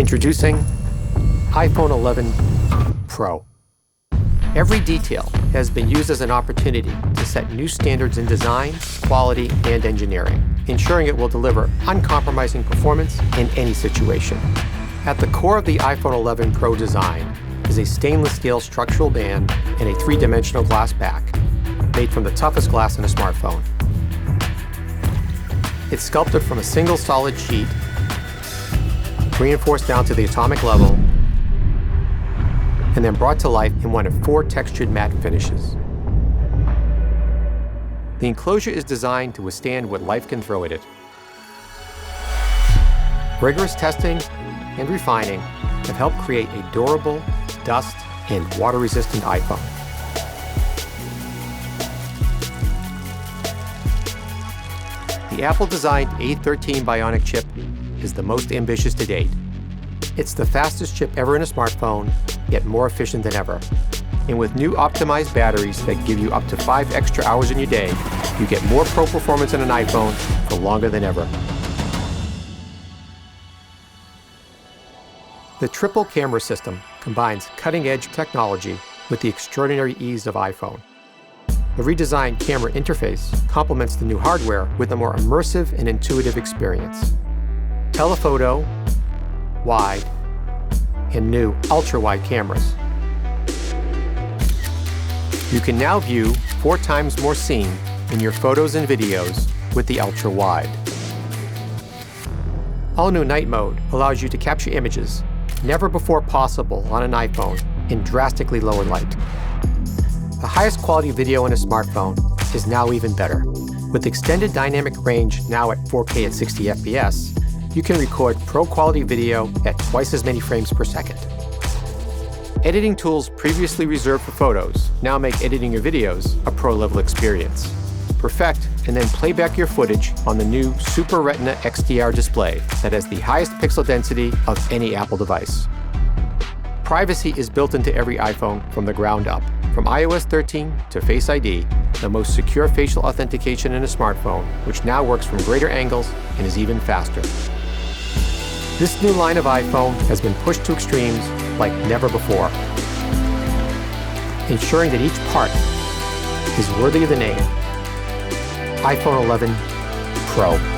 Introducing iPhone 11 Pro. Every detail has been used as an opportunity to set new standards in design, quality, and engineering, ensuring it will deliver uncompromising performance in any situation. At the core of the iPhone 11 Pro design is a stainless steel structural band and a three-dimensional glass back, made from the toughest glass in a smartphone. It's sculpted from a single solid sheet, reinforced down to the atomic level, and then brought to life in one of 4 textured matte finishes. The enclosure is designed to withstand what life can throw at it. Rigorous testing and refining have helped create a durable, dust, and water-resistant iPhone. The Apple-designed A13 Bionic chip is the most ambitious to date. It's the fastest chip ever in a smartphone, yet more efficient than ever. And with new optimized batteries that give you up to 5 extra hours in your day, you get more pro performance in an iPhone for longer than ever. The triple camera system combines cutting-edge technology with the extraordinary ease of iPhone. The redesigned camera interface complements the new hardware with a more immersive and intuitive experience. Telephoto, wide, and new ultra-wide cameras. You can now view 4 times more scene in your photos and videos with the ultra-wide. All-new night mode allows you to capture images never before possible on an iPhone in drastically lower light. The highest quality video in a smartphone is now even better. With extended dynamic range now at 4K at 60 FPS, you can record pro-quality video at twice as many frames per second. Editing tools previously reserved for photos now make editing your videos a pro-level experience. Perfect and then play back your footage on the new Super Retina XDR display that has the highest pixel density of any Apple device. Privacy is built into every iPhone from the ground up. From iOS 13 to Face ID, the most secure facial authentication in a smartphone, which now works from greater angles and is even faster. This new line of iPhone has been pushed to extremes like never before, ensuring that each part is worthy of the name iPhone 11 Pro.